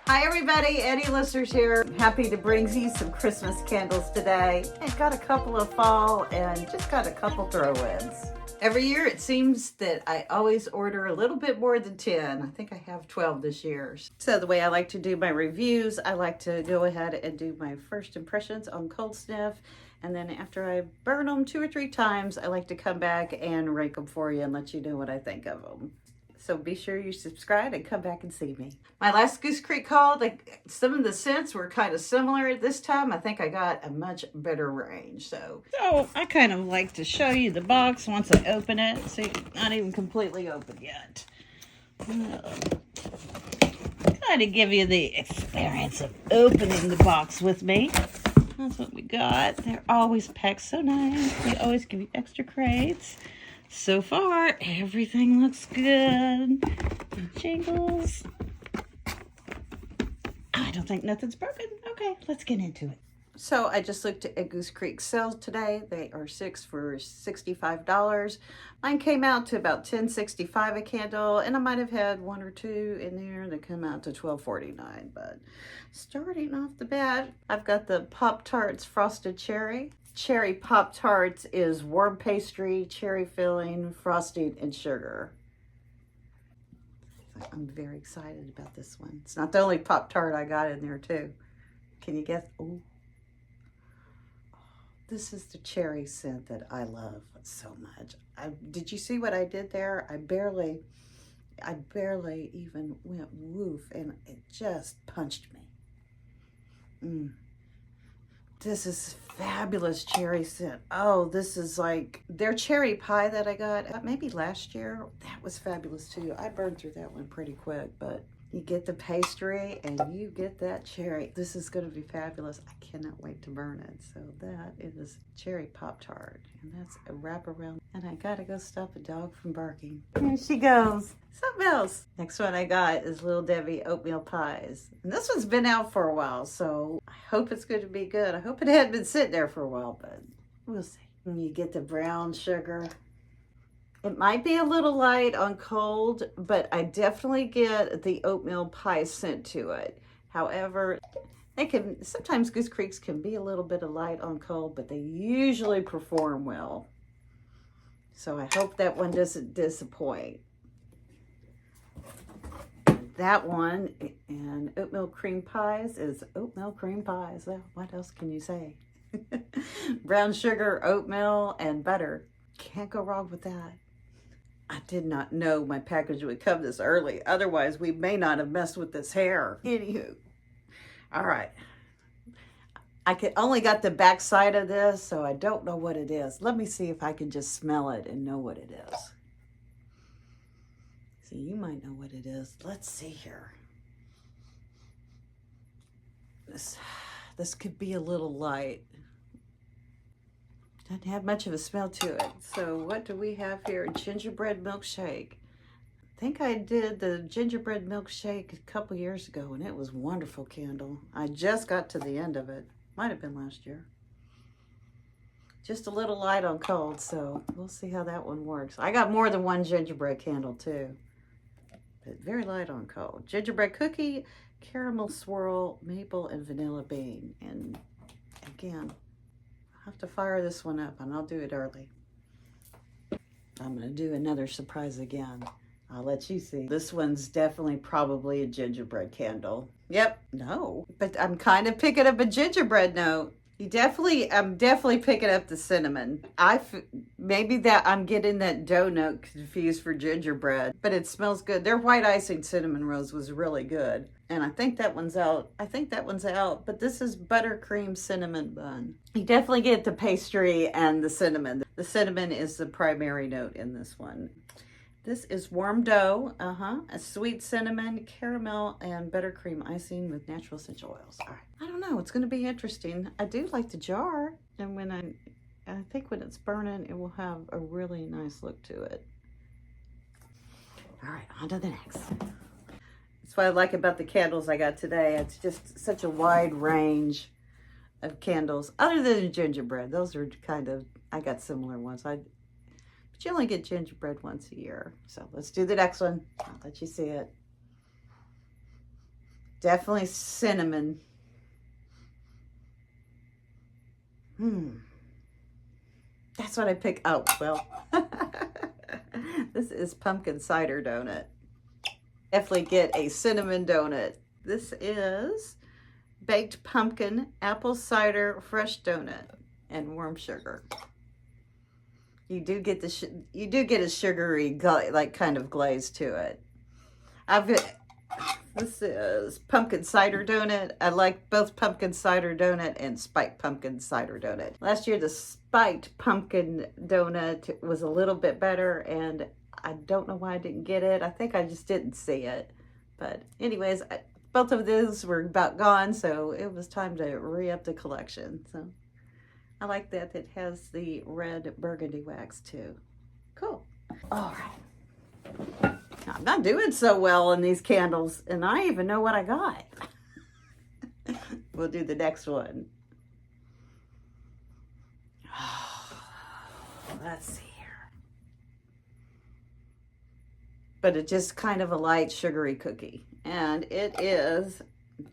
Hi everybody, Eddie Lissers here. Happy to bring you some Christmas candles today. I've got a couple of fall and just got a couple throw-ins. Every year it seems that I always order a little bit more than 10. I think I have 12 this year. So the way I like to do my reviews, I like to go ahead and do my first impressions on cold sniff. And then after I burn them 2 or 3 times, I like to come back and rank them for you and let you know what I think of them. So be sure you subscribe and come back and see me. My last Goose Creek haul, some of the scents were kind of similar. This time, I think I got a much better range. So I kind of like to show you the box once I open it. See, not even completely open yet. Kind of give you the experience of opening the box with me. That's what we got. They're always packed so nice. They always give you extra crates. So far, everything looks good. Jingles. I don't think nothing's broken. Okay, let's get into it. So I just looked at Goose Creek sales today. They are 6 for $65. Mine came out to about $10.65 a candle, and I might have had 1 or 2 in there that come out to $12.49. But starting off the bat, I've got the Pop-Tarts Frosted Cherry. Cherry Pop-Tarts is warm pastry, cherry filling, frosting, and sugar. I'm very excited about this one. It's not the only Pop-Tart I got in there too. Can you guess? Ooh. This is the cherry scent that I love so much. Did you see what I did there? I barely even went woof, and it just punched me. This is fabulous cherry scent. Oh, this is like their cherry pie that I got maybe last year. That was fabulous too. I burned through that one pretty quick, but you get the pastry and you get that cherry. This is going to be fabulous. I cannot wait to burn it. So that is cherry Pop-Tart, and that's a wraparound. And I gotta go stop a dog from barking. Here she goes. Something else. Next one I got is Little Debbie oatmeal pies. And this one's been out for a while, so I hope it's going to be good. I hope it had been sitting there for a while, but we'll see. And you get the brown sugar. It might be a little light on cold, but I definitely get the oatmeal pie scent to it. However, sometimes Goose Creeks can be a little bit of light on cold, but they usually perform well. So I hope that one doesn't disappoint. That one and oatmeal cream pies is oatmeal cream pies. Well, what else can you say? Brown sugar, oatmeal, and butter. Can't go wrong with that. I did not know my package would come this early. Otherwise, we may not have messed with this hair. Anywho. All right. I only got the back side of this, so I don't know what it is. Let me see if I can just smell it and know what it is. See, you might know what it is. Let's see here. This could be a little light. Doesn't have much of a smell to it. So what do we have here? Gingerbread milkshake. I think I did the gingerbread milkshake a couple years ago, and it was a wonderful candle. I just got to the end of it. Might have been last year. Just a little light on cold, so we'll see how that one works. I got more than one gingerbread candle too, but very light on cold. Gingerbread cookie, caramel swirl, maple, and vanilla bean. And again, I'll have to fire this one up, and I'll do it early. I'm going to do another surprise again. I'll let you see. This one's definitely probably a gingerbread candle. Yep, no, but I'm kind of picking up a gingerbread note. I'm definitely picking up the cinnamon. Maybe that I'm getting that dough note confused for gingerbread, but it smells good. Their white icing cinnamon rose was really good. And I think that one's out. But this is buttercream cinnamon bun. You definitely get the pastry and the cinnamon. The cinnamon is the primary note in this one. This is warm dough, a sweet cinnamon, caramel, and buttercream icing with natural essential oils. All right. I don't know, it's gonna be interesting. I do like the jar, and when I think when it's burning, it will have a really nice look to it. All right, on to the next. That's what I like about the candles I got today. It's just such a wide range of candles, other than the gingerbread. Those are kind of, I got similar ones. But you only get gingerbread once a year. So let's do the next one. I'll let you see it. Definitely cinnamon. That's what I pick. Oh, well. This is pumpkin cider donut. Definitely get a cinnamon donut. This is baked pumpkin, apple cider, fresh donut, and warm sugar. You do get a sugary, like, kind of glaze to it. This is pumpkin cider donut. I like both pumpkin cider donut and spiked pumpkin cider donut. Last year, the spiked pumpkin donut was a little bit better, and I don't know why I didn't get it. I think I just didn't see it. But anyways, both of those were about gone, so it was time to re-up the collection. So I like that it has the red burgundy wax too. Cool. All right. I'm not doing so well in these candles, and I even know what I got. We'll do the next one. Let's see here. But it's just kind of a light sugary cookie. And it is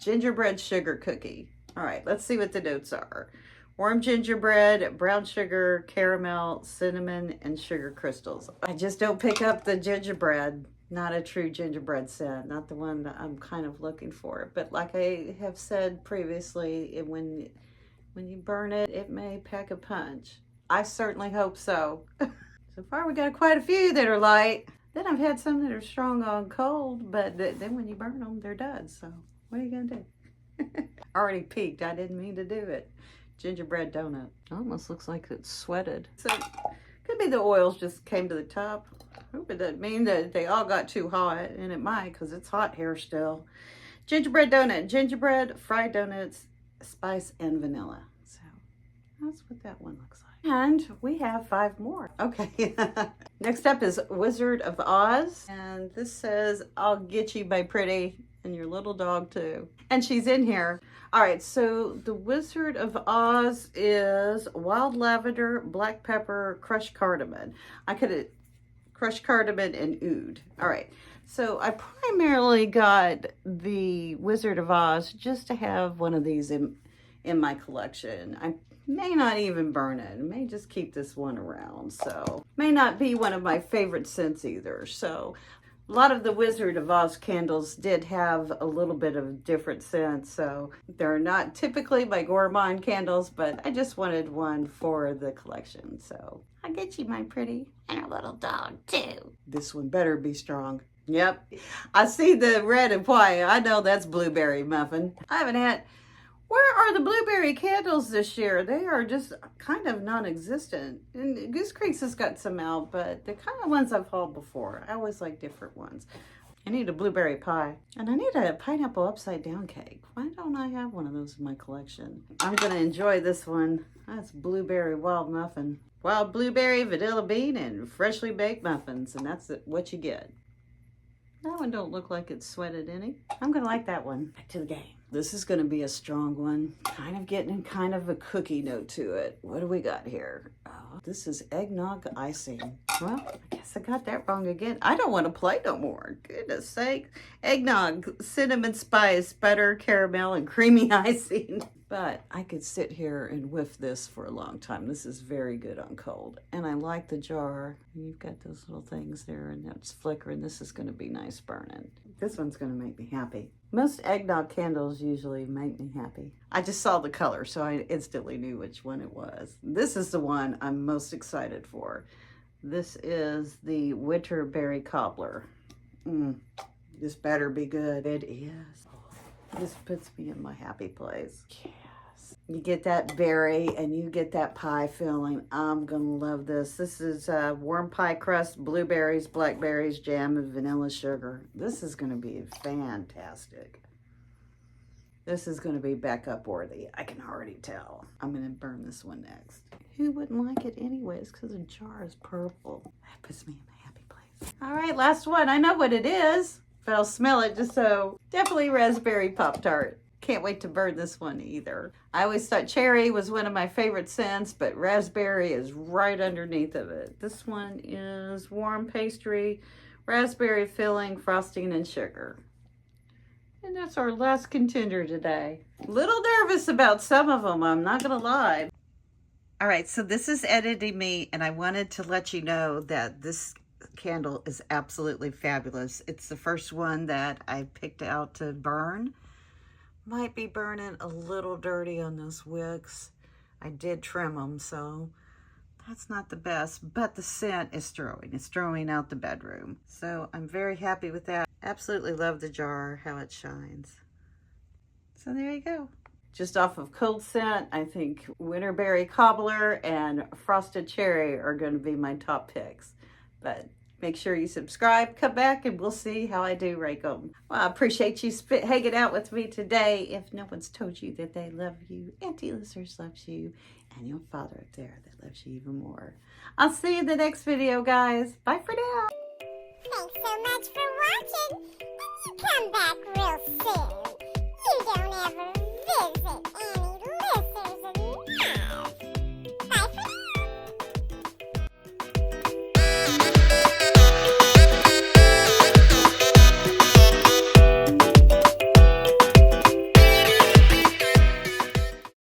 gingerbread sugar cookie. All right, let's see what the notes are. Warm gingerbread, brown sugar, caramel, cinnamon, and sugar crystals. I just don't pick up the gingerbread. Not a true gingerbread scent, not the one that I'm kind of looking for. But like I have said previously, when you burn it, it may pack a punch. I certainly hope so. So far we got quite a few that are light. Then I've had some that are strong on cold, but then when you burn them, they're done. So what are you gonna do? Already peaked, I didn't mean to do it. Gingerbread donut. Almost looks like it's sweated. So could be the oils just came to the top. I hope it doesn't mean that they all got too hot, and it might because it's hot here still. Gingerbread donut, gingerbread, fried donuts, spice, and vanilla. So that's what that one looks like. And we have 5 more. Okay. Next up is Wizard of Oz. And this says, I'll get you, my pretty, and your little dog too. And she's in here. All right, so the Wizard of Oz is wild lavender, black pepper, crushed cardamom. I could have crushed cardamom and oud. All right, so I primarily got the Wizard of Oz just to have one of these in my collection. I may not even burn it. I may just keep this one around. So may not be one of my favorite scents either. So a lot of the Wizard of Oz candles did have a little bit of different scents, so they're not typically my gourmand candles, but I just wanted one for the collection. So I'll get you, my pretty, and our little dog too. This one better be strong. Yep, I see the red and white. I know that's blueberry muffin. I haven't had... Where are the blueberry candles this year? They are just kind of non-existent. And Goose Creek has got some out, but the kind of ones I've hauled before. I always like different ones. I need a blueberry pie. And I need a pineapple upside down cake. Why don't I have one of those in my collection? I'm going to enjoy this one. That's blueberry wild muffin. Wild blueberry, vanilla bean, and freshly baked muffins. And that's what you get. That one don't look like it's sweated any. I'm going to like that one. Back to the game. This is going to be a strong one. Kind of getting kind of a cookie note to it. What do we got here? Oh, this is eggnog icing. Well, I guess I got that wrong again. I don't want to play no more. Goodness sake. Eggnog, cinnamon spice, butter, caramel, and creamy icing. But I could sit here and whiff this for a long time. This is very good on cold. And I like the jar. You've got those little things there and that's flickering. This is going to be nice burning. This one's going to make me happy. Most eggnog candles usually make me happy. I just saw the color, so I instantly knew which one it was. This is the one I'm most excited for. This is the Winterberry Cobbler. This better be good. It is. This puts me in my happy place. Yes. You get that berry and you get that pie filling. I'm going to love this. This is warm pie crust, blueberries, blackberries, jam, and vanilla sugar. This is going to be fantastic. This is going to be backup worthy. I can already tell. I'm going to burn this one next. Who wouldn't like it anyways? Because the jar is purple. That puts me in my happy place. All right, last one. I know what it is, but I'll smell it just so. Definitely raspberry Pop-Tart. Can't wait to burn this one either. I always thought cherry was one of my favorite scents, but raspberry is right underneath of it. This one is warm pastry, raspberry filling, frosting, and sugar. And that's our last contender today. Little nervous about some of them, I'm not gonna lie. All right, so this is Editing Me, and I wanted to let you know that this candle is absolutely fabulous. It's the first one that I picked out to burn. Might be burning a little dirty on those wicks. I did trim them, so that's not the best, but the scent is throwing. It's throwing out the bedroom. So I'm very happy with that. Absolutely love the jar, how it shines. So there you go. Just off of cold scent, I think Winterberry Cobbler and Frosted Cherry are going to be my top picks. But make sure you subscribe, come back, and we'll see how I do rank them. Well, I appreciate you hanging out with me today. If no one's told you that they love you, Auntie Lissers loves you, and your father up there that loves you even more. I'll see you in the next video, guys. Bye for now. Thanks so much for watching, and you come back real soon.